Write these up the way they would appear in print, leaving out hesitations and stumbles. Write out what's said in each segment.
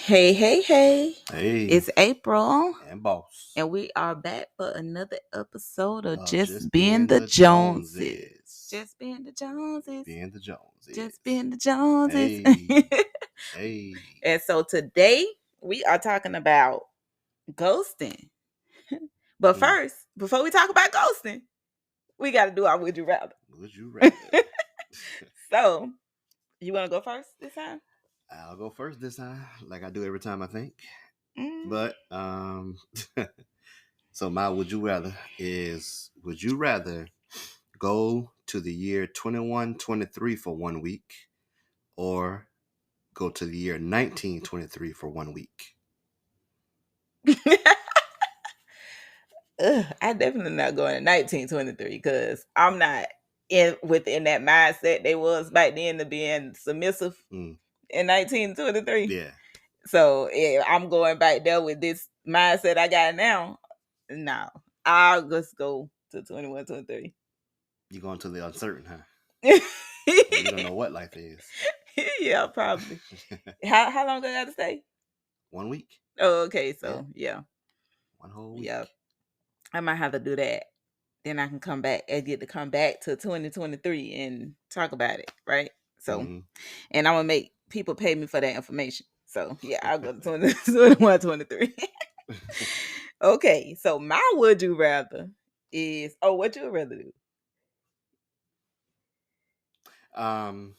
Hey, hey, hey. Hey, It's April, and boss. and we are back for another episode of Just Just Being being the the Joneses. Joneses. Just being the Joneses. Being the Just Joneses. being the Joneses. Hey, hey. And so today we are talking about ghosting. But Mm, first, before we talk about ghosting, we got to do our Would You Rather. would you rather? So, you want to go first this time? I'll go first this time, like I do every time I think. Mm. But so my would you rather is: would you rather go to the year 2123 for 1 week, or go to the year 1923 for 1 week? I definitely not going to 1923 because I'm not within that mindset they was back then to being submissive Mm, in 1923. yeah, So I'm going back there with this mindset I got now. No, I'll just go to 21, 23. you're going to the uncertain, huh? So you don't know what life is. Yeah, probably. How long do I got to stay? 1 week. Oh, okay. Yeah, So yeah, one whole yeah, week. I might have to do that. Then I can come back and get to come back to 2023 and talk about it, right? So, Mm-hmm. and I'm gonna make people pay me for that information. So yeah, I'll go to 20, 21, 23. Okay, so my would you rather is what you would rather do? um,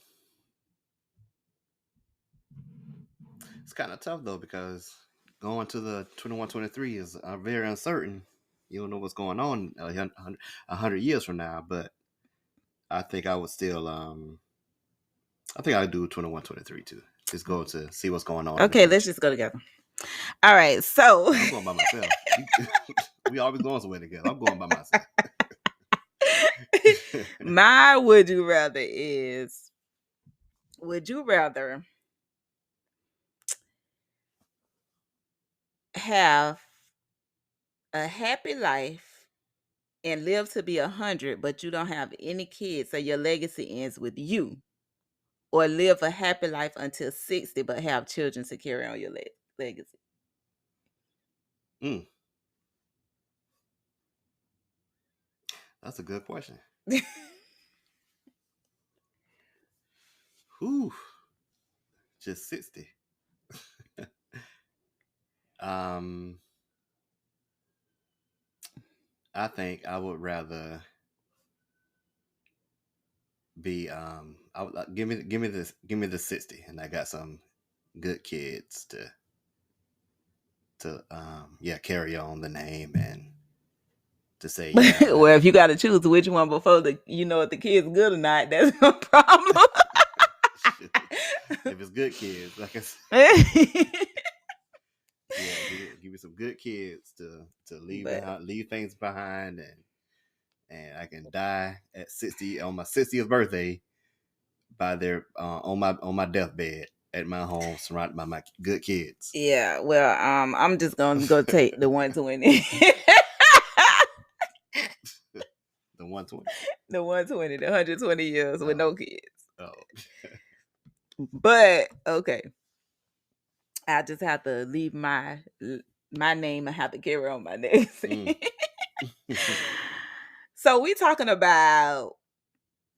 it's kind of tough though because going to the 2123 is very uncertain. You don't know what's going on 100 years from now, but I think I would still I think I'd do 2123 too. Just go to see what's going on in the Okay, let's future. just go together. All right, so I'm going by myself. We always going somewhere together. I'm going by myself. my would you rather is would you rather have a happy life and live to be 100, but you don't have any kids, so your legacy ends with you, or live a happy life until 60, but have children to carry on your legacy? Mm, that's a good question. Whew, just 60. um, I think I would rather be I would like, give me the 60, and I got some good kids to yeah, carry on the name and to say yeah. Well, if you got to choose which one before you know if the kid's good or not, that's a problem. Shoot. If it's good kids, like I said, yeah, give me some good kids to leave But behind, leave things behind, and I can die at 60 on my 60th birthday by their on my deathbed at my home, surrounded by my good kids. yeah, well, I'm just gonna go take the 120. The 120. The 120, the 120 years with Oh, no kids. oh. But okay, I just have to leave my name and have to carry on my name. Mm. So we talking about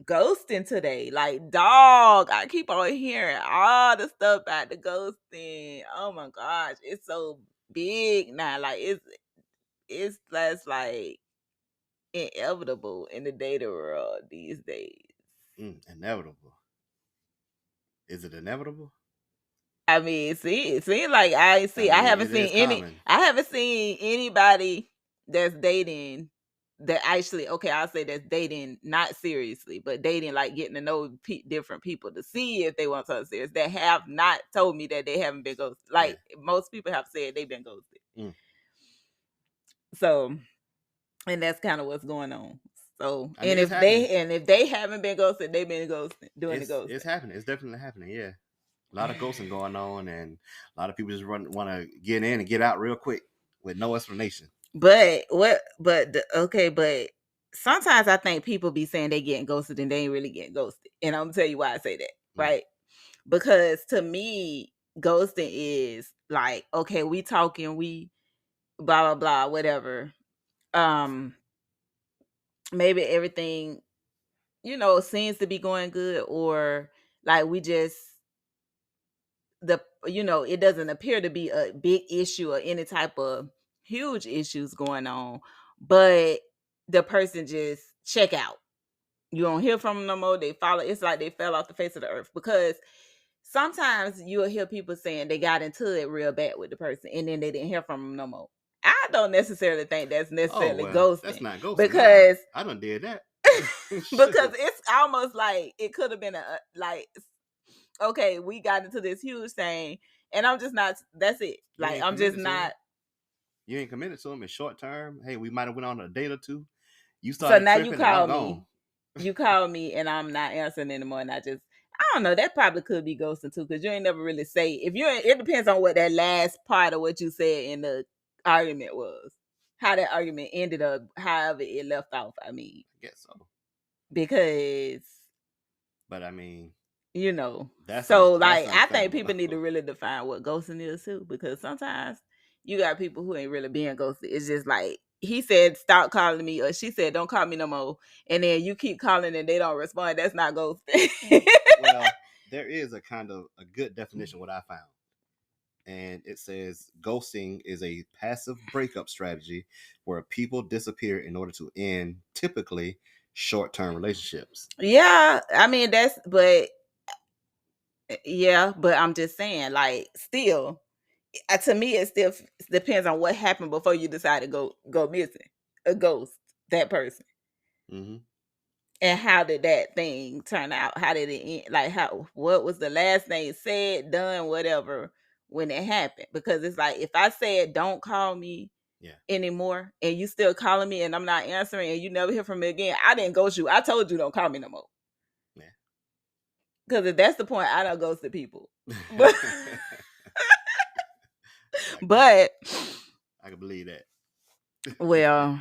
ghosting today. Like, dog, I keep on hearing all the stuff about the ghosting. Oh my gosh, it's so big now. Like it's less like inevitable in the data world these days. Inevitable. Is it inevitable? I mean, see, it seems like I I see. I mean, haven't it seen is any. common. I haven't seen anybody that's dating that actually. Okay, I'll say that's dating not seriously, but dating like getting to know different people to see if they want something serious. That have not told me that they haven't been ghosted. Yeah. Like most people have said they've been ghosted. Mm. So, and that's kind of what's going on. So, I mean, it's happening. and if they haven't been ghosted, they've been ghosting, doing the It's ghosting. happening. It's definitely happening. Yeah. A lot of ghosting going on, and a lot of people just want to get in and get out real quick with no explanation. But what? Okay, but sometimes I think people be saying they getting ghosted and they ain't really getting ghosted, and I'm gonna tell you why I say that, Mm. right? Because to me, ghosting is like, okay, we talking, we blah blah blah, whatever. Um, maybe everything, seems to be going good, or like we just it doesn't appear to be a big issue or any type of huge issues going on, but the person just check out. You don't hear from them no more. They follow. It's like they fell off the face of the earth, because sometimes you'll hear people saying they got into it real bad with the person and then they didn't hear from them no more. I don't necessarily think that's Oh necessarily well, that's ghosting, not ghosting. Nah, because I done did that. because Shit. it's almost like it could have been like, okay, we got into this huge thing, and I'm just not. That's it. You Like, ain't I'm just committed to not. them. You ain't committed to them in short term. Hey, we might have went on a date or two. You So started now you tripping, and I'm call gone. me, and I'm not answering anymore, and I don't know. That probably could be ghosting too, because you ain't never really say if you. It depends on what that last part of what you said in the argument was, how that argument ended up, however it left off. I mean, I guess so. because But I mean, so that's like I think understandable people need to though. really define what ghosting is too, because sometimes you got people who ain't really being ghosted. It's just like he said, stop calling me, or she said, don't call me no more, and then you keep calling and they don't respond. That's not ghosting. Well, there is a kind of a good definition what I found. And it says ghosting is a passive breakup strategy where people disappear in order to end typically short-term relationships. Yeah, I mean but I'm just saying, like, still, to me, it still depends on what happened before you decide to go missing, a ghost that person. Hmm. And how did that thing turn out? How did it end? Like, what was the last thing said, done, whatever, when it happened? Because it's like, if I said don't call me Yeah. anymore and you still calling me and I'm not answering and you never hear from me again, I didn't ghost you. I told you don't call me no more. Yeah. Because if that's the point, I don't ghost the people. But I, but I can believe that. well,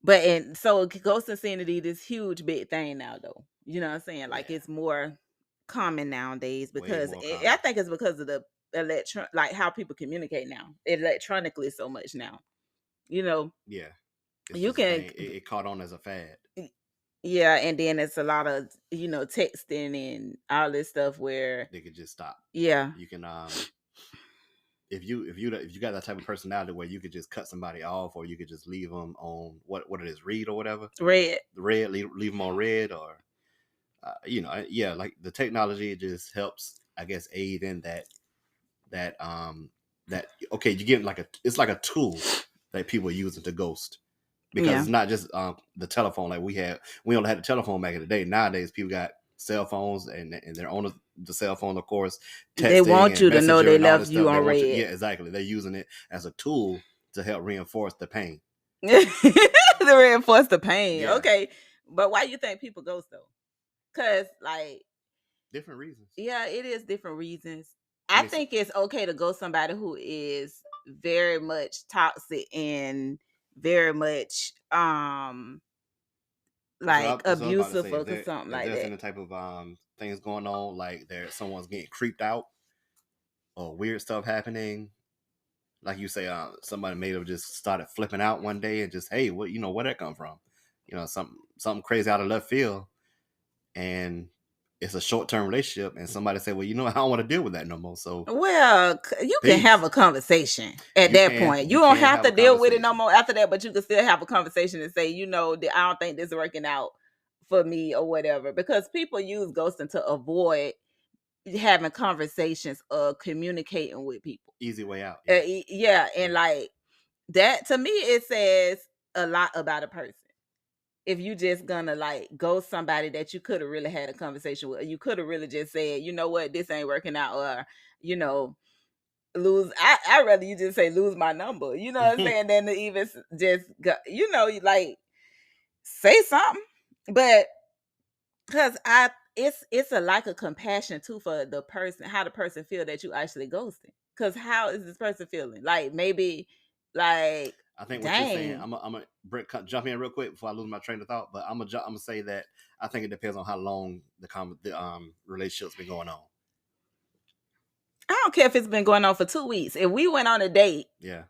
but and so ghost insanity, this huge big thing now, though. You know what I'm saying? Like, Yeah. it's more common nowadays, Way because more I common. think it's because of the like how people communicate now electronically so much now. You know, Yeah. It's you just a can, thing. It caught on as a fad. yeah, and then it's a lot of texting and all this stuff where, They could just stop. yeah, You can if you got that type of personality where you could just cut somebody off, or you could just leave them on what it is, read or whatever, red, the red, leave them on red, or yeah, like the technology just helps, I guess, aid in that that okay, you get like it's like a tool that people are using to ghost, because yeah. it's not just the telephone like we only had the telephone back in the day. Nowadays people got cell phones, and they're on the cell phone, of course, They texting want and you to know messenger they and all left this you stuff. They on want you, red. yeah, exactly, they're using it as a tool to help reinforce the pain. To reinforce the pain. Yeah. Okay, but why you think people ghost though? Because, like, Different reasons. yeah, it is different reasons. I I mean, think it's okay to go somebody who is very much toxic and very much like that's what I was about to abusive say. or something If like there's that. any type of things going on, like someone's getting creeped out or weird stuff happening, like you say, somebody may have just started flipping out one day and just, hey, what, where that come from? Something crazy out of left field, and it's a short term relationship, and somebody say, well, I don't want to deal with that no more. So Well, you can have peace. a conversation at You that can point. You you don't can have have to a deal with it no conversation. more after that, but you can still have a conversation and say, I don't think this is working out for me or whatever. Because people use ghosting to avoid having conversations or communicating with people. Easy way out. Yeah. Yeah, and Yeah. like that, to me, it says a lot about a person. If you just gonna like ghost somebody that you could have really had a conversation with, or you could have really just said, you know what, this ain't working out, or you know, lose. I rather you just say lose my number. You know what I'm saying? Than to even just go, like, say something. But because it's a lack of compassion too for the person, how the person feel that you actually ghosting. Because how is this person feeling? Like, maybe, like, I think what you're saying, dang. I'm a jump in real quick before I lose my train of thought, but I'm gonna say that I think it depends on how long the relationship's been going on. I don't care if it's been going on for 2 weeks. If we went on a date, Yeah.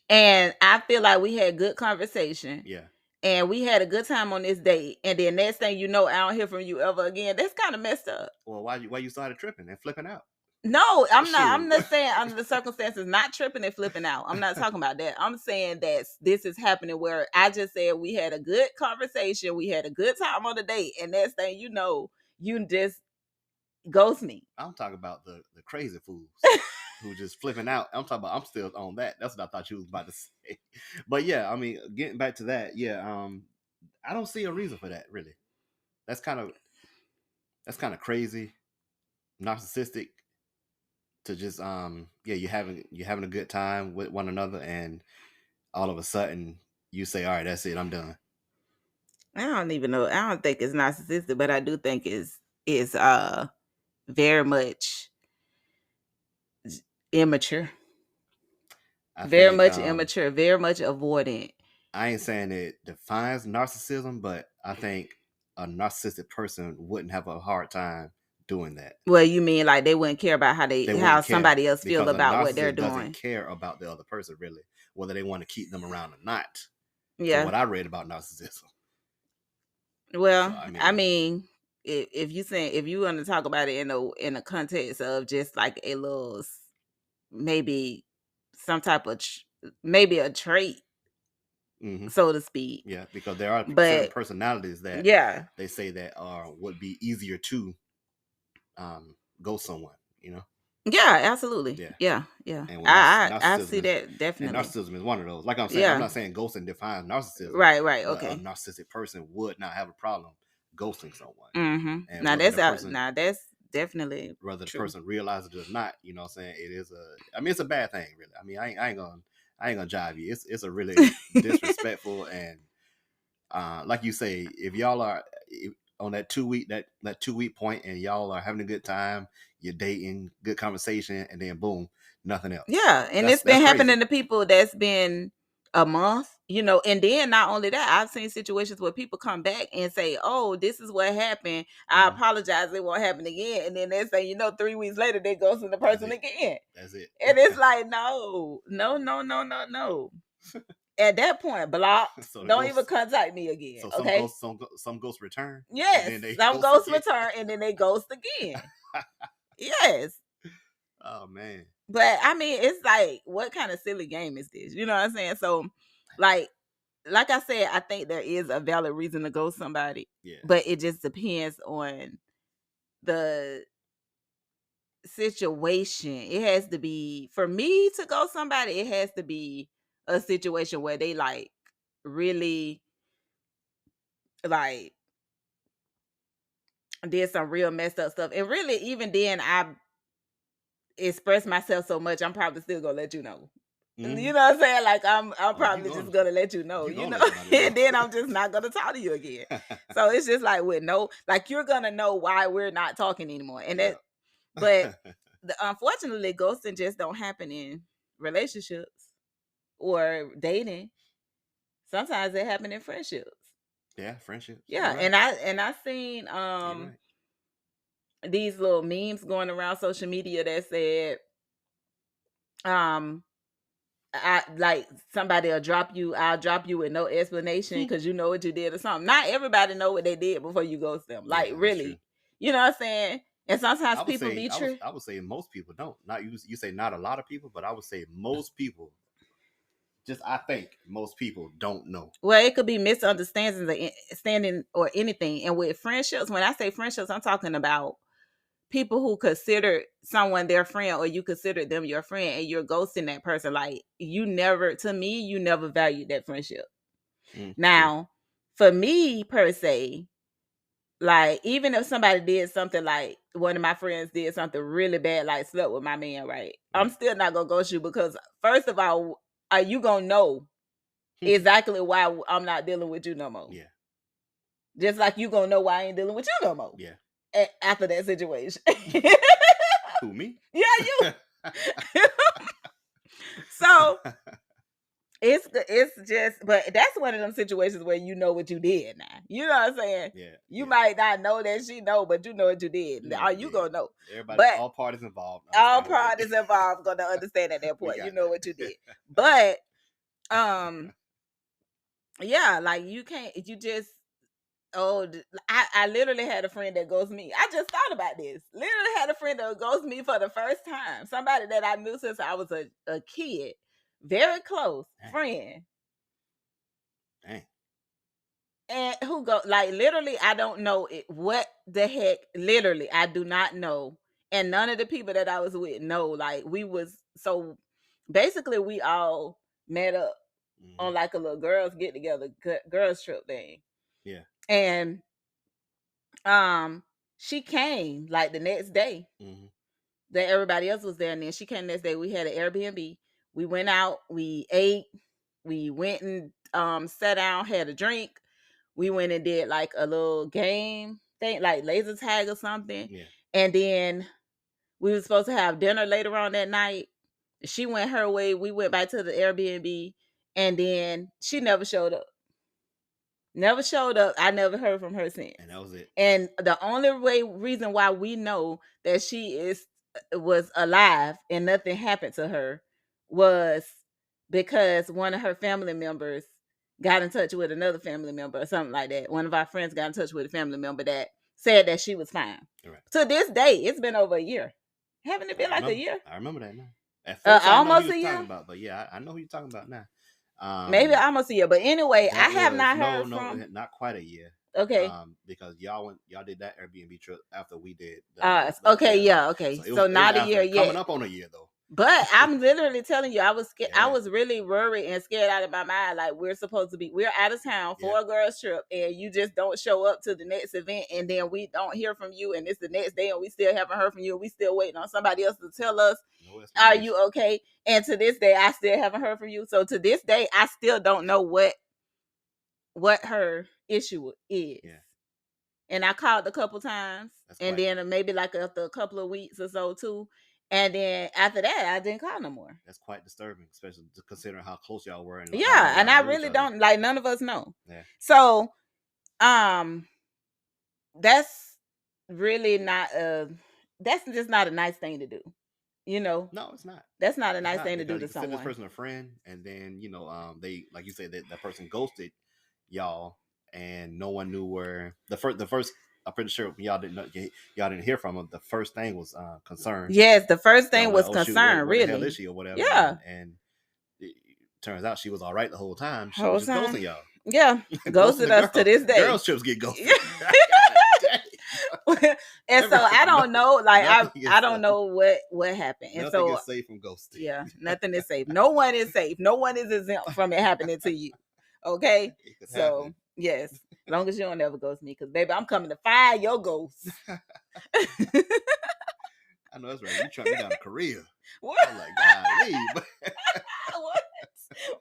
and I feel like we had good conversation, Yeah. and we had a good time on this date, and then next thing you know, I don't hear from you ever again. That's kind of messed up. Well, why you started tripping and flipping out? No, I'm not. I'm Shoot. not saying under the circumstances, not tripping and flipping out. I'm not talking about that. I'm saying that this is happening where I just said we had a good conversation, we had a good time on the date, and next thing you know, you just ghost me. I'm talking about the crazy fools who just flipping out. I'm talking about. I'm still on that. That's what I thought you was about to say. But yeah, I mean, getting back to that, yeah, I don't see a reason for that really. That's kind of crazy, narcissistic. To just yeah, you're having a good time with one another, and all of a sudden you say, all right, that's it, I'm done. I don't even know. I don't think it's narcissistic, but I do think it's very much immature. I Very think much immature, very much avoidant. I ain't saying it defines narcissism, but I think a narcissistic person wouldn't have a hard time doing that. Well, you mean like they wouldn't care about They how wouldn't care somebody else feel because a about what they're narcissist doesn't doing. care about the other person really, whether they want to keep them around or not. From Yeah. what I read about narcissism. Well, So, I mean, if you want to talk about it in a context of just like a little maybe some type of maybe a trait, so to speak. Yeah, because there are certain But personalities that yeah, they say that would be easier to ghost someone, you know. yeah, absolutely. Yeah. Yeah. And when I see narcissism is, that and definitely. narcissism is one of those. Like I'm saying, I'm Yeah. not saying ghosting defines narcissism. Right. But a Okay. narcissistic person would not have a problem ghosting someone. Mm-hmm. And Now whether that's the person, now that's definitely whether the true. person realizes it or not, you know what I'm saying? It is I mean, it's a bad thing, really. I mean, I ain't gonna jive you. It's a really disrespectful and like you say, if y'all are on that 2 week that 2 week point and y'all are having a good time, you're dating, good conversation, and then boom, nothing else. Yeah, and it's been happening to people that's been a month, and then not only that, I've seen situations where people come back and say, "Oh, this is what happened. I apologize. It won't happen again." And then they say, 3 weeks later, they go to the person again. That's it. And it's like, no. At that point, block. So don't even contact me again. So okay. Some ghosts return. Yes, some ghosts return and then they ghost again. Yes. Oh man. But I mean, it's like, what kind of silly game is this? You know what I'm saying? So, like I said, I think there is a valid reason to ghost somebody. Yeah. But it just depends on the situation. It has to be, for me to ghost somebody, it has to be a situation where they like really like did some real messed up stuff. And really, even then, I express myself so much, I'm probably still gonna let you know. Mm-hmm. You know what I'm saying? Like I'm probably just gonna let you know, and then I'm just not gonna talk to you again. So it's just like with like you're gonna know why we're not talking anymore. And that, but unfortunately, ghosting just don't happen in relationships or dating. Sometimes it happen in friendships. Yeah, friendships. Yeah, right. and I seen these little memes going around social media that said I like somebody will I'll drop you with no explanation because you know what you did or something. Not everybody know what they did before you ghost them. Like really. You know what I'm saying? And sometimes people be true. I would say most people don't. Not you say not a lot of people, but I would say most people. I think most people don't know. Well, it could be misunderstanding or anything. And with friendships, when I say friendships, I'm talking about people who consider someone their friend or you consider them your friend and you're ghosting that person. Like you never valued that friendship. Now, for me per se, like even if somebody did something, like one of my friends did something really bad, like slept with my man, right? I'm still not gonna ghost you because first of all, are you gonna know exactly why I'm not dealing with you no more? Yeah. Just like you gonna know why I ain't dealing with you no more. Yeah. After that situation. Who, me? Yeah, you. So it's just, but that's one of them situations where you know what you did now. You know what I'm saying? Yeah. You might not know that she know, but you know what you did. You know Are what you you did. gonna know? Everybody, But all parties involved, all understand what they parties did. involved gonna understand at that We point. You got know that. what you did. But yeah, like you can't. You just I literally had a friend that goes me. I just thought about this. Literally had a friend that goes me for the first time. Somebody that I knew since I was a kid, very close friend. Dang. And who go like literally I don't know it, what the heck, literally I do not know, and none of the people that I was with know. Like we was so basically we all met up on like a little girls get together girls trip thing. Yeah. And she came like the next day that everybody else was there, and then she came the next day. We had an Airbnb. We went out, we ate, we went and sat down, had a drink. We went and did like a little game thing, like laser tag or something. Yeah. And then we were supposed to have dinner later on that night. She went her way. We went back to the Airbnb, and then she never showed up. Never showed up. I never heard from her since. And that was it. And the only reason why we know that she was alive and nothing happened to her was because one of her family members got in touch with another family member or something like that. One of our friends got in touch with a family member that said that she was fine. Right. To this day, it's been over a year. Haven't it been a year? I remember that now. At first, I almost know who a you're year. talking about, but yeah, I know who you're talking about now. Maybe almost a year, but anyway, I have not heard from. No, not quite a year. Okay. Because y'all did that Airbnb trip after we did. Okay, yeah, okay. So not a year yet. Coming up on a year though. But I'm literally telling you, I was scared. Yeah. I was really worried and scared out of my mind. Like we're out of town for a girls trip, and you just don't show up to the next event, and then we don't hear from you, and it's the next day, and we still haven't heard from you. We still waiting on somebody else to tell us, are you okay? And to this day, I still haven't heard from you. So to this day, I still don't know what her issue is. Yeah. And I called a couple times, and then maybe like after a couple of weeks or so too. And then after that, I didn't call no more. That's quite disturbing, especially considering how close y'all were. And I really don't like. None of us know. Yeah. So, that's really not that's just not a nice thing to do. You know. No, it's not. That's not a nice thing to do to someone. This person a friend, and then they like you said that person ghosted y'all, and no one knew where the first. I'm pretty sure y'all didn't hear from him. The first thing was concern. Yes, the first thing was concern. Where really, the hell is she or whatever? Yeah, and it turns out she was all right the whole time. She was just ghosting y'all. Yeah, ghosted us to this day. Girls trips get ghosted. And so I don't know, like I don't know what happened. And nothing so is safe from ghosting. Yeah, nothing is safe. No one is safe. No one is exempt from it happening to you. Okay, so happen. Yes, as long as you don't ever ghost me, because baby, I'm coming to find your ghost. I know that's right. You tracked me down to Korea. What? I'm like, golly.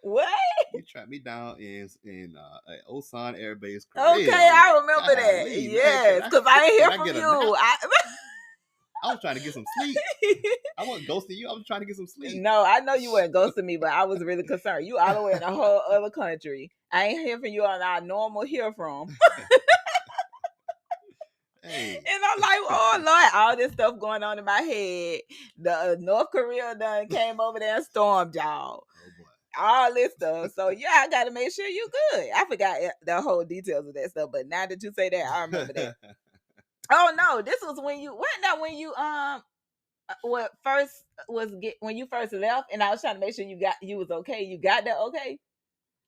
What? You tracked me down in Osan Air Base, Korea. Okay, I remember that. Yes, because I ain't hear from you. I was trying to get some sleep. I wasn't ghosting you. I was trying to get some sleep. No, I know you weren't ghosting me, but I was really concerned. You all the way in a whole other country. I ain't hear from you on our normal hear from. Hey. And I'm like, oh Lord, all this stuff going on in my head. The North Korea done came over there and stormed y'all. Oh boy. All this stuff. So yeah, I gotta make sure you good. I forgot the whole details of that stuff, but now that you say that, I remember that. Oh no, this was when you when you when you first left, and I was trying to make sure you was okay. You got that okay?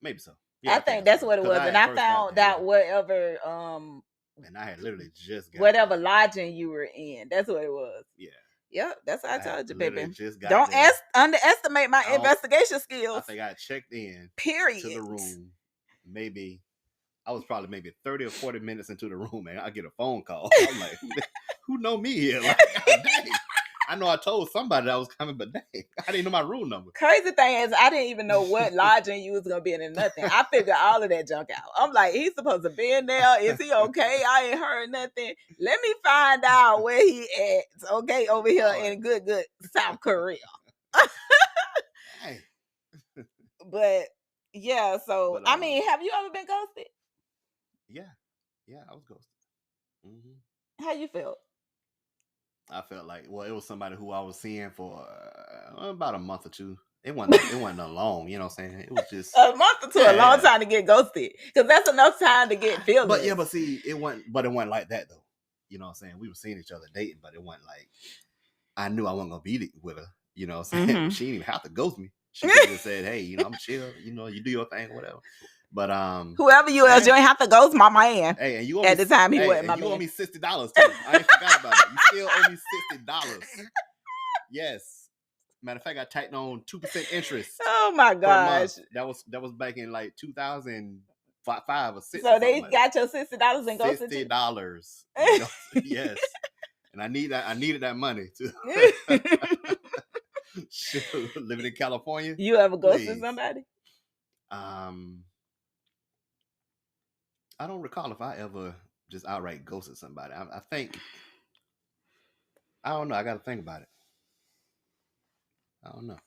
Maybe so. Yeah, I think that's what it was. And I found out whatever and I had literally just got whatever lodging you were in. That's what it was. Yeah. Yep, that's what I told you, baby. Don't underestimate my investigation skills. I think I checked in period to the room. Maybe I was probably maybe 30 or 40 minutes into the room, and I get a phone call. I'm like, who know me here? Like, dang. I know I told somebody that I was coming, but dang, I didn't know my room number. Crazy thing is, I didn't even know what lodging you was gonna be in and nothing. I figured all of that junk out. I'm like, he's supposed to be in there. Is he okay? I ain't heard nothing. Let me find out where he at. Okay, over here in good South Korea. Hey. But yeah, so I mean, have you ever been ghosted? Yeah. Yeah, I was ghosted. Hmm. How you felt? I felt like, well, it was somebody who I was seeing for about a month or two. It wasn't long, you know what I'm saying? It was just, A month or two, a yeah, long yeah. time to get ghosted, because that's enough time to get But yeah, feelings. but see, it wasn't like that though. You know what I'm saying? We were seeing each other dating, but it wasn't like I knew I wasn't gonna beat it with her. You know what I'm saying? Mm-hmm. She didn't even have to ghost me. She could have just said, hey, I'm chill, you do your thing or whatever. But Whoever you is, eh, you ain't have to ghost my man. hey, and you owe me At the time, he wasn't and my you owe man. me $60 too. I ain't forgot about that. You still owe me $60. Yes. Matter of fact, I tacked on 2% interest Oh my per month. gosh! That was back in like 2005 or six or So something they like that. got your $60 and ghosted $60. you. Yes. And I needed that money too. Shoot, living in California, You ever ghosted please. somebody? Um, I don't recall if I ever just outright ghosted somebody. I think I don't know. I got to think about it. I don't know.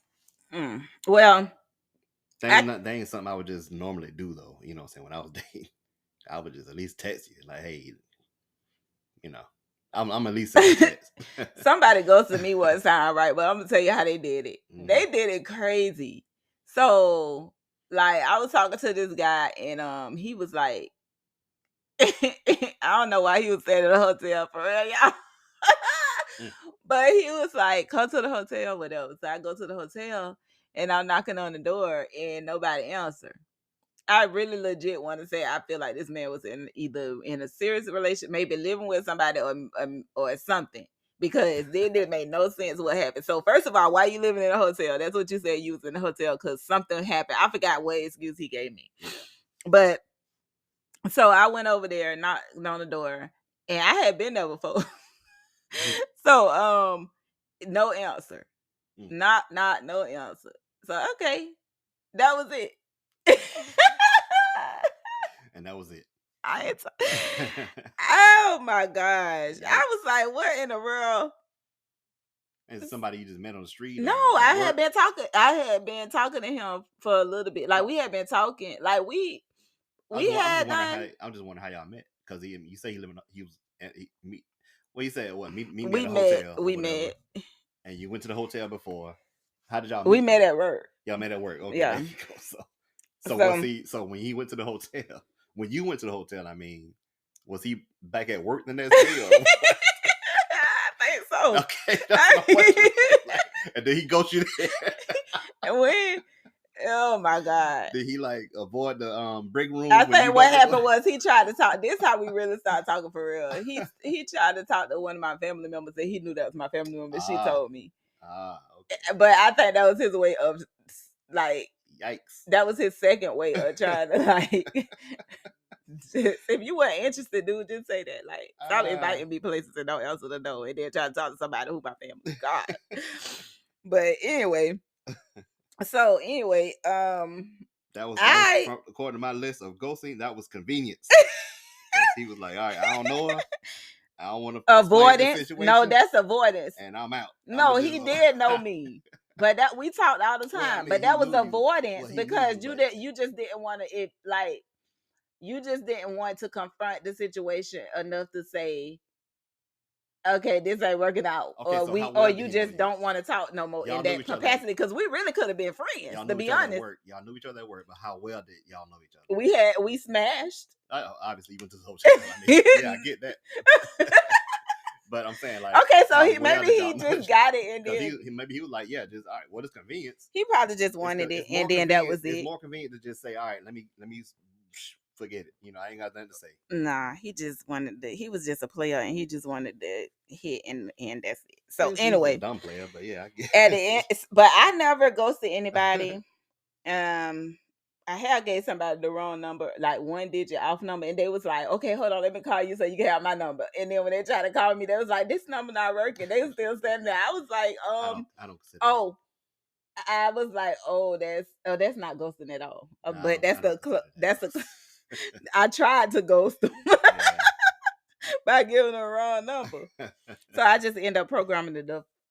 Well, I They ain't something I would just normally do though. You know what I'm saying? When I was dating, I would just at least text you like, hey, you know, I'm at least send a text. somebody ghosted me one time, right? But I'm gonna tell you how they did it. Mm-hmm. They did it crazy. So, like, I was talking to this guy, and he was like, I don't know why he was staying at a hotel for real, y'all. Mm. But he was like, come to the hotel, whatever. So I go to the hotel, and I'm knocking on the door, and nobody answer. I really legit want to say I feel like this man was either in a serious relationship, maybe living with somebody, or something, because then it made no sense what happened. So first of all, why you living in a hotel? That's what you said, you was in a hotel because something happened. I forgot what excuse he gave me, but so I went over there, knocked on the door, and I had been there before. So no answer, Mm. not no answer. So okay, that was it. And that was it. I ain't oh my gosh. I Yikes. was like, what in the world? And somebody you just met on the street No, or I at had work. been talking. I had been talking to him for a little bit. Like Oh, we had been talking. Like we I'm just had wondering how done. y'all met because you say he was at me. Well, you said what? Meet me at We a met. hotel or We whatever, met. and you went to the hotel before. How did y'all We meet met though? at work. Y'all met at work. Okay, there Yeah. you go. So was So he? So when he went to the hotel, when you went to the hotel, I mean, was he back at work the next day or what? I think so. Okay, that's what I'm wondering. Like, and did he ghost you there? And when oh my God. Did he like avoid the break I room when you think what don't go? happened was he tried to talk. This how we really started talking for real. He tried to talk to one of my family members, and he knew that was my family member. She Ah, told me, okay. but I think that was his way of like Yikes. that was his second way of trying to like. If you weren't interested, dude, just say that. Like, stop Ah. inviting me places and don't answer the door, and then try to talk to somebody who my family. God. But anyway, so anyway, That was I according to my list of ghosting. That was convenience because he was like, all right, I don't know her. I don't want to explain the avoidance. No, situation, that's avoidance. and I'm out. I'm No, gonna he did know just. me. But that we talked all the Well, I time. mean, But he that was knew you. avoidance Well, he knew because you, but you just didn't want to it like you just didn't want to confront the situation enough to say, okay, this ain't working out. okay. So how Or well did you he know just you? don't want to talk no more Y'all in knew that each other. capacity. Because we really could have been friends, Y'all to knew each be other at honest. work. Y'all knew each other at work, but how well did y'all know each other? We smashed. Obviously, you went to the hotel. I mean, yeah, I get that. But I'm saying, like, Okay, so how he well maybe did he y'all know just each other? got it and Because then maybe he was like, yeah, just all right. What is convenience? he probably just It's wanted it it's and more then that convenient. was It's it. more convenient to just say, all right, let me forget it. I ain't got nothing to say. Nah, he just wanted to. He was just a player, and he just wanted to hit, and that's it. So He was just a anyway, dumb player, but yeah, I get at the end, it. but I never ghosted anybody. I had gave somebody the wrong number, like one digit off number, and they was like, "Okay, hold on, let me call you so you can have my number." And then when they tried to call me, they was like, "This number not working." They was still standing there. I was like, I don't consider that. oh, I was like, oh, that's not ghosting at all. No, But that's I don't consider that's the. that. I tried to ghost them Yeah. by giving them the wrong number. So I just end up programming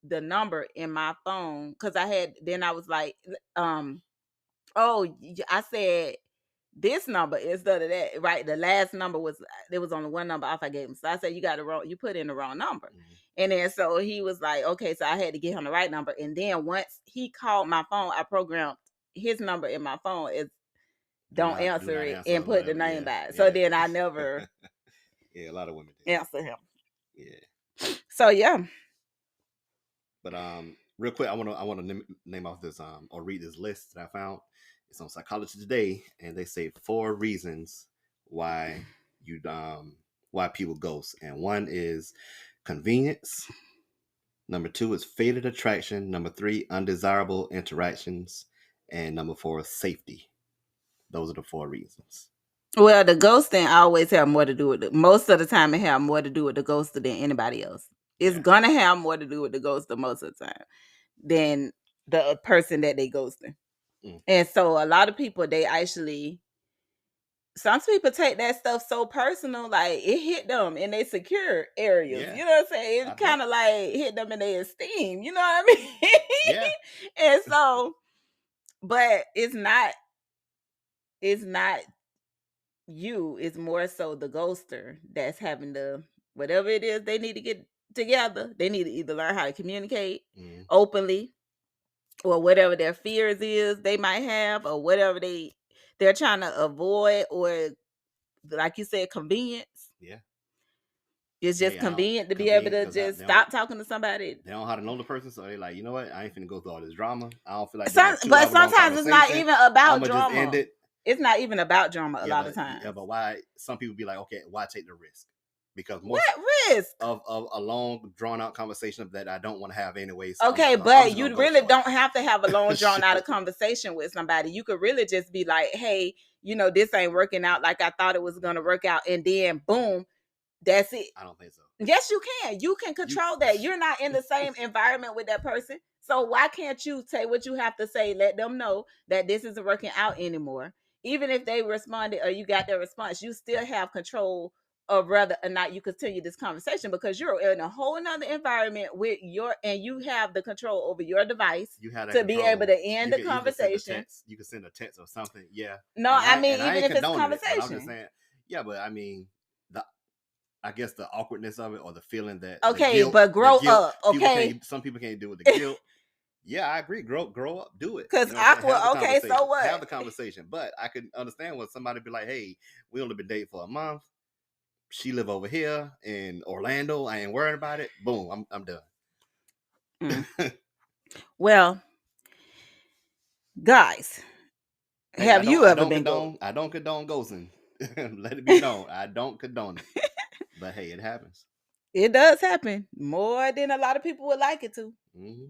the number in my phone because I was like, I said this number instead of that, right? The last number was, there was only one number off I gave him. So I said, you got the wrong, you put in the wrong number. Mhm. And then so he was like, okay, so I had to get him the right number. And then once he called my phone, I programmed his number in my phone is don't Do answer not it answer and or put the whatever. name Yeah, by it. So yeah, then I never yeah. A lot of women do. answer him. Yeah, So yeah. but real quick, I want to name off this or read this list that I found. It's on Psychology Today, and they say 4 reasons why you why people ghost, and one is convenience. Number 2 is faded attraction. Number 3, undesirable interactions, and number 4 is safety. Those are the 4 reasons. Well, the ghosting always have more to do with most of the time it have more to do with the ghoster than anybody else. It's Yeah. gonna have more to do with the ghoster most of the time than the person that they ghosting. Mm. And so a lot of people, they actually, some people take that stuff so personal, like it hit them in their secure areas. Yeah. You know what I'm saying? I It bet. kind of like hit them in their esteem. You know what I mean? Yeah. And so, but it's not you. It's more so the ghoster that's having the whatever it is they need to get together. They need to either learn how to communicate Mm. openly, or whatever their fears is they might have, or whatever they're trying to avoid, or like you said, convenience. Yeah. It's just Hey, I don't convenient to be able convenient to because just stop talking to somebody. they don't know how to know the person, so they're like, you know what? I ain't finna go through all this drama. I don't feel like doing a Some, two but hour long sometimes it's not conversation. even I'm about gonna just end drama. it. It's not even about drama a Yeah, lot of but times. why? Some people be like, okay, why take the risk? Because What most risk? of a long drawn out conversation that I don't want to have anyway. So Okay, I'm but just gonna you ghost really your don't have to have a long ass. drawn out of conversation with somebody. You could really just be like, hey, this ain't working out like I thought it was gonna work out, and then boom, that's it. I don't think so. Yes, you can. You can You control that. You're not in the same environment with that person. So why can't you say what you have to say? Let them know that this isn't working out anymore. Even if they responded or you got their response, you still have control of whether or not you continue this conversation, because you're in a whole nother environment with and you have the control over your device you have that to be able control. to end the You can send a conversation. text. You can send a text or something. Yeah, No, and I mean, I even ain't if it's a condoning it, but I'm just conversation. saying. Yeah, but I mean, the I guess the awkwardness of it, or the feeling that Okay, but the grow guilt. up, okay? Some people can't deal with the guilt. Yeah, I agree. Grow up, do it. Because You know what I'm saying? awkward, Have the okay, so conversation. what? Have the conversation. But I could understand when somebody be like, hey, we only been dating for a month. She live over here in Orlando. I ain't worried about it. Boom, I'm done. Mm. Well, guys, Hey, have you ever been ghosted? I don't condone ghosting. Let it be known. I don't condone it. But hey, it happens. It does happen more than a lot of people would like it to. Mm-hmm.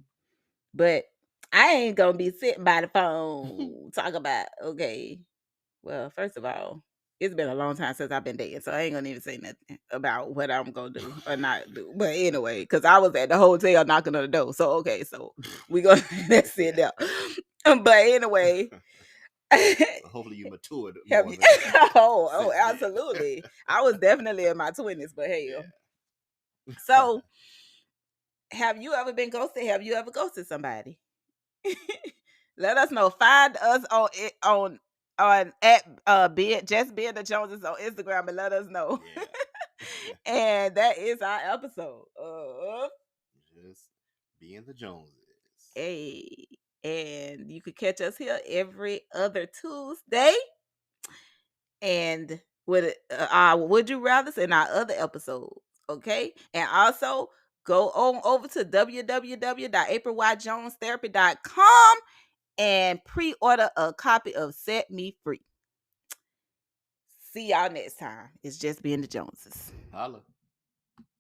But I ain't gonna be sitting by the phone talk about, okay. Well, first of all, it's been a long time since I've been dating, so I ain't gonna even say nothing about what I'm gonna do or not do. But anyway, because I was at the hotel knocking on the door. So okay, so we gonna let's sit down. But anyway, Hopefully you matured have more you, oh, since then. absolutely. I was definitely in my 20s, but Yeah. hell. So have you ever been ghosted? Have you ever ghosted somebody? Let us know. Find us on at just being the Joneses on Instagram and let us know. Yeah. And that is our episode. Just being the Joneses. Hey, and you could catch us here every other Tuesday, and with our would you rather in our other episodes. Okay, and also go on over to www.apriljonesTherapy.com and pre-order a copy of Set Me Free. See y'all next time. It's just being the Joneses. Holla.